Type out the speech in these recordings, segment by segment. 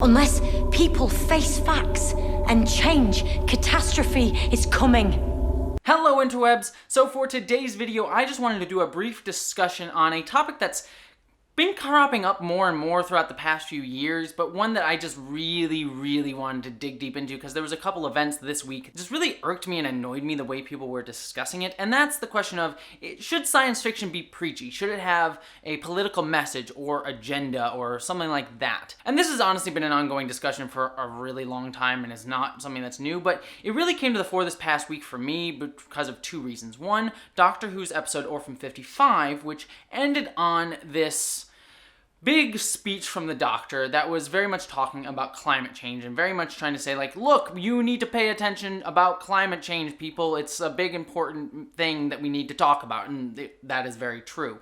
Unless people face facts and change, catastrophe is coming. Hello interwebs! So for today's video, I just wanted to do a brief discussion on a topic that's been cropping up more and more throughout the past few years, but one that I just really wanted to dig deep into because there was a couple events this week that just really irked me and annoyed me the way people were discussing it, and that's the question of, should science fiction be preachy? Should it have a political message or agenda or something like that? And this has honestly been an ongoing discussion for a really long time and is not something that's new, but it really came to the fore this past week for me because of two reasons. One, Doctor Who's episode Orphan 55, which ended on this big speech from the Doctor that was very much talking about climate change and very much trying to say, like, look, you need to pay attention about climate change, people. It's a big important thing that we need to talk about, and that is very true.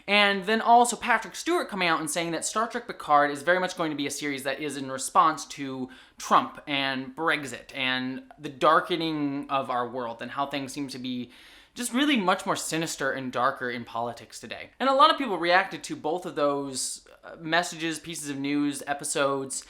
And then also Patrick Stewart coming out and saying that Star Trek Picard is very much going to be a series that is in response to Trump and Brexit and the darkening of our world and how things seem to be just really much more sinister and darker in politics today. And a lot of people reacted to both of those messages, pieces of news, episodes,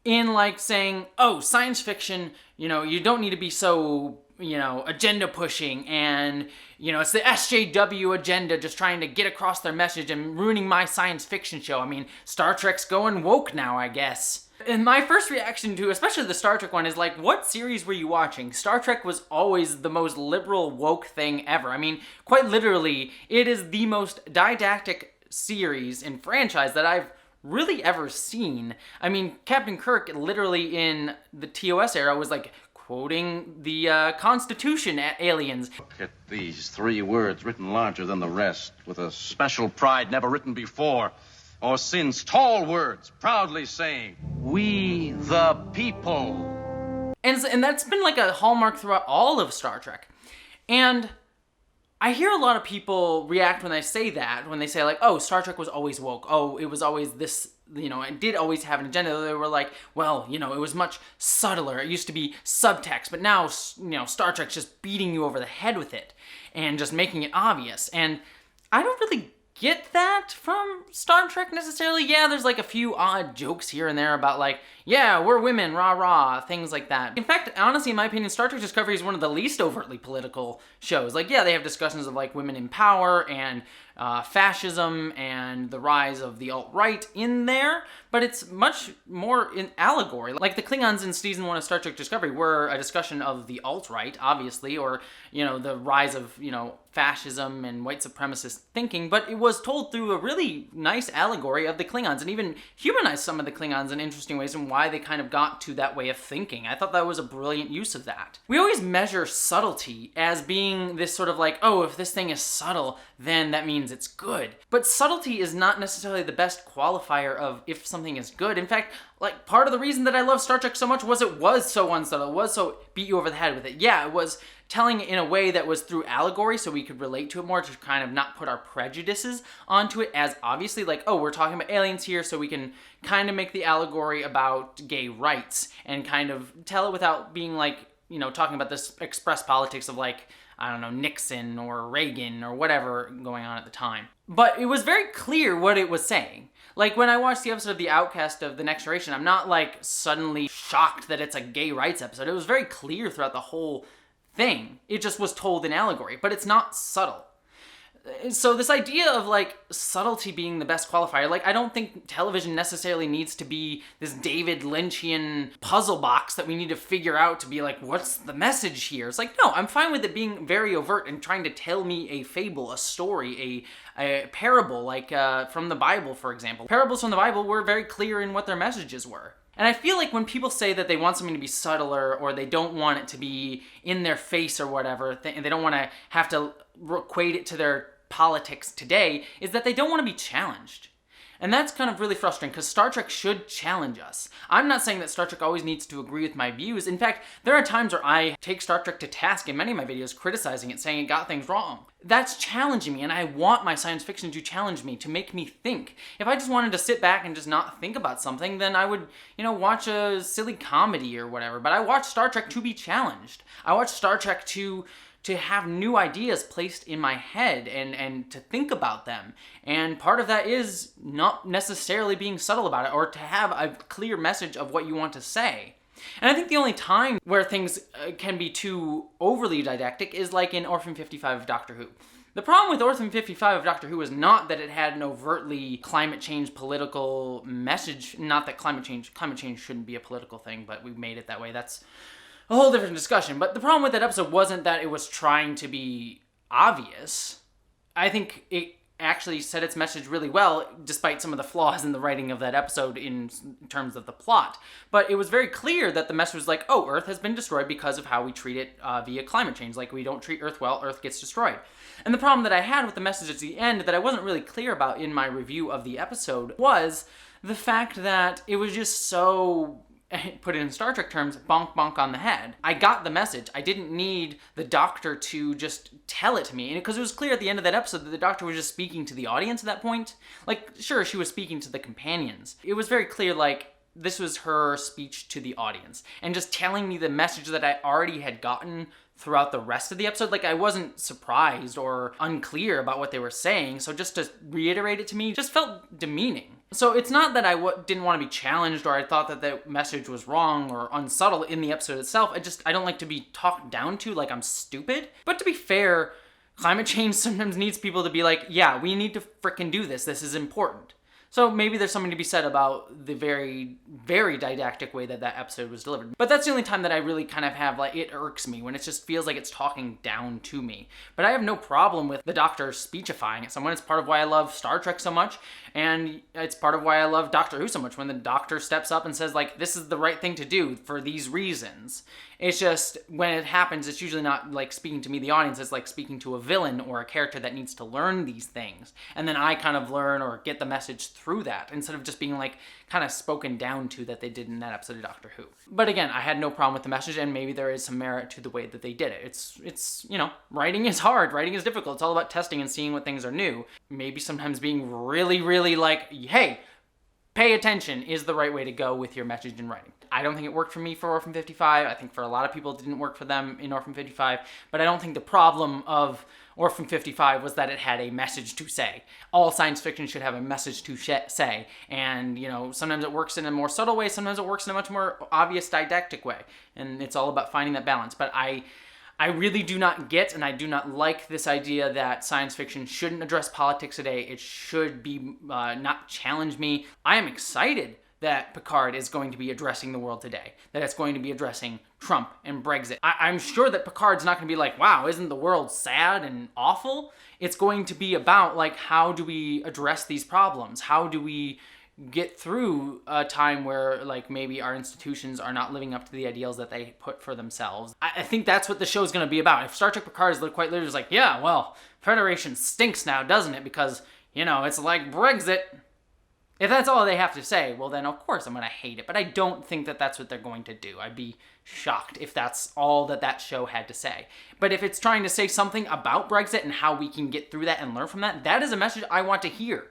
in like saying, oh, science fiction, you don't need to be so, agenda pushing and, it's the SJW agenda just trying to get across their message and ruining my science fiction show. I mean, Star Trek's going woke now, I guess. And my first reaction to, especially the Star Trek one, is like, what series were you watching? Star Trek was always the most liberal, woke thing ever. I mean, quite literally, it is the most didactic series and franchise that I've really ever seen. I mean, Captain Kirk literally in the TOS era was like quoting the Constitution at aliens. Look at these 3 words written larger than the rest, with a special pride never written before or since. Tall words proudly saying, "We the people." And that's been like a hallmark throughout all of Star Trek. And I hear a lot of people react when I say that, when they say like, oh, Star Trek was always woke. Oh, it was always this, it did always have an agenda. They were like, well, it was much subtler. It used to be subtext, but now, Star Trek's just beating you over the head with it and just making it obvious. And I don't really get that from Star Trek necessarily. Yeah, there's like a few odd jokes here and there about like, yeah, we're women, rah rah, things like that. In fact, honestly, in my opinion, Star Trek Discovery is one of the least overtly political shows. Like, yeah, they have discussions of like women in power and fascism and the rise of the alt-right in there, but it's much more in allegory. Like the Klingons in season 1 of Star Trek Discovery were a discussion of the alt-right, obviously, or, the rise of, fascism and white supremacist thinking, but it was told through a really nice allegory of the Klingons and even humanized some of the Klingons in interesting ways and why they kind of got to that way of thinking. I thought that was a brilliant use of that. We always measure subtlety as being this sort of like, oh, if this thing is subtle, then that means it's good. But subtlety is not necessarily the best qualifier of if something is good. In fact, like, part of the reason that I love Star Trek so much was it was so unsubtle, it was so beat you over the head with it. Yeah, it was telling it in a way that was through allegory so we could relate to it more, to kind of not put our prejudices onto it as obviously like, oh, we're talking about aliens here, so we can kind of make the allegory about gay rights and kind of tell it without being like, talking about this express politics of like, I don't know, Nixon or Reagan or whatever going on at the time. But it was very clear what it was saying. Like, when I watched the episode of The Outcast of The Next Generation, I'm not, like, suddenly shocked that it's a gay rights episode. It was very clear throughout the whole thing. It just was told in allegory, but it's not subtle. So this idea of, like, subtlety being the best qualifier, like, I don't think television necessarily needs to be this David Lynchian puzzle box that we need to figure out to be like, what's the message here? It's like, no, I'm fine with it being very overt and trying to tell me a fable, a story, a parable, like from the Bible, for example. Parables from the Bible were very clear in what their messages were. And I feel like when people say that they want something to be subtler or they don't want it to be in their face or whatever, and they don't want to have to equate it to their politics today, is that they don't want to be challenged. And that's kind of really frustrating because Star Trek should challenge us. I'm not saying that Star Trek always needs to agree with my views. In fact, there are times where I take Star Trek to task in many of my videos, criticizing it, saying it got things wrong. That's challenging me, and I want my science fiction to challenge me, to make me think. If I just wanted to sit back and just not think about something, then I would, watch a silly comedy or whatever. But I watch Star Trek to be challenged. I watch Star Trek to to have new ideas placed in my head and to think about them. And part of that is not necessarily being subtle about it, or to have a clear message of what you want to say. And I think the only time where things can be too overly didactic is like in Orphan 55 of Doctor Who. The problem with Orphan 55 of Doctor Who is not that it had an overtly climate change political message. Not that climate change shouldn't be a political thing, but we've made it that way. That's a whole different discussion. But the problem with that episode wasn't that it was trying to be obvious. I think it actually said its message really well, despite some of the flaws in the writing of that episode in terms of the plot. But it was very clear that the message was like, oh, Earth has been destroyed because of how we treat it via climate change. Like, we don't treat Earth well, Earth gets destroyed. And the problem that I had with the message at the end that I wasn't really clear about in my review of the episode was the fact that it was just so, put it in Star Trek terms, bonk bonk on the head. I got the message. I didn't need the Doctor to just tell it to me. Because it was clear at the end of that episode that the Doctor was just speaking to the audience at that point. Like, sure, she was speaking to the companions. It was very clear, like, this was her speech to the audience. And just telling me the message that I already had gotten throughout the rest of the episode. Like, I wasn't surprised or unclear about what they were saying. So just to reiterate it to me just felt demeaning. So it's not that I didn't want to be challenged or I thought that the message was wrong or unsubtle in the episode itself. I don't like to be talked down to like I'm stupid. But to be fair, climate change sometimes needs people to be like, yeah, we need to frickin' do this. This is important. So maybe there's something to be said about the very, very didactic way that episode was delivered. But that's the only time that I really kind of have, like, it irks me when it just feels like it's talking down to me. But I have no problem with the Doctor speechifying at someone. It's part of why I love Star Trek so much, and it's part of why I love Doctor Who so much, when the Doctor steps up and says, like, this is the right thing to do for these reasons. It's just, when it happens, it's usually not like speaking to me, the audience. It's like speaking to a villain or a character that needs to learn these things. And then I kind of learn or get the message through that, instead of just being like kind of spoken down to that they did in that episode of Doctor Who. But again, I had no problem with the message, and maybe there is some merit to the way that they did it. It's you know, writing is hard, writing is difficult. It's all about testing and seeing what things are new. Maybe sometimes being really, really like, hey, pay attention is the right way to go with your message in writing. I don't think it worked for me for Orphan 55. I think for a lot of people it didn't work for them in Orphan 55. But I don't think the problem of Orphan 55 was that it had a message to say. All science fiction should have a message to say. And, you know, sometimes it works in a more subtle way. Sometimes it works in a much more obvious didactic way. And it's all about finding that balance. But I really do not get, and I do not like this idea that science fiction shouldn't address politics today. It should be not challenge me. I am excited that Picard is going to be addressing the world today, that it's going to be addressing Trump and Brexit. I'm sure that Picard's not going to be like, wow, isn't the world sad and awful? It's going to be about, like, how do we address these problems? How do we get through a time where, like, maybe our institutions are not living up to the ideals that they put for themselves? I think that's what the show's going to be about. If Star Trek Picard is quite literally just like, yeah, well, Federation stinks now, doesn't it? Because, you know, it's like Brexit. If that's all they have to say, well then of course I'm going to hate it. But I don't think that that's what they're going to do. I'd be shocked if that's all that show had to say. But if it's trying to say something about Brexit and how we can get through that and learn from that, that is a message I want to hear.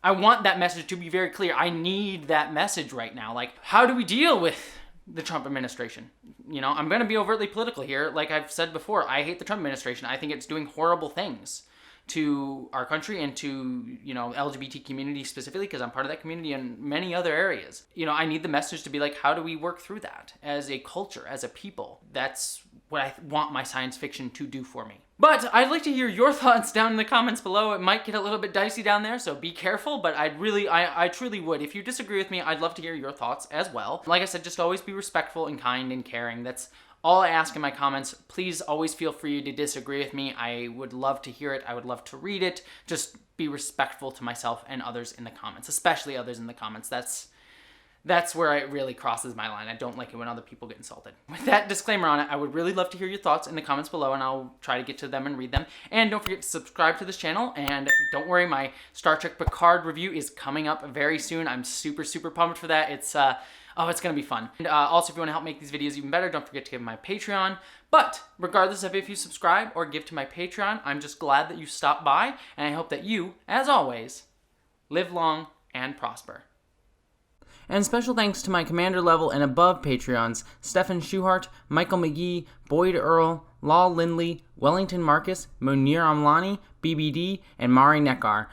I want that message to be very clear. I need that message right now. Like, how do we deal with the Trump administration? You know, I'm going to be overtly political here. Like I've said before, I hate the Trump administration. I think it's doing horrible things to our country and to, you know, LGBT community specifically, because I'm part of that community and many other areas. You know, I need the message to be like, how do we work through that as a culture, as a people? That's what I want my science fiction to do for me. But I'd like to hear your thoughts down in the comments below. It might get a little bit dicey down there, so be careful, but I truly would. If you disagree with me, I'd love to hear your thoughts as well. Like I said, just always be respectful and kind and caring. That's all I ask in my comments. Please always feel free to disagree with me. I would love to hear it. I would love to read it. Just be respectful to myself and others in the comments, especially others in the comments. That's where it really crosses my line. I don't like it when other people get insulted. With that disclaimer on it, I would really love to hear your thoughts in the comments below, and I'll try to get to them and read them. And don't forget to subscribe to this channel, and don't worry, my Star Trek Picard review is coming up very soon. I'm super, super pumped for that. It's gonna be fun. And also, if you want to help make these videos even better, don't forget to give my Patreon. But regardless of if you subscribe or give to my Patreon, I'm just glad that you stopped by, and I hope that you, as always, live long and prosper. And special thanks to my commander level and above Patreons, Stefan Schuhart, Michael McGee, Boyd Earl, Law Lindley, Wellington Marcus, Munir Amlani, BBD, and Mari Nekar.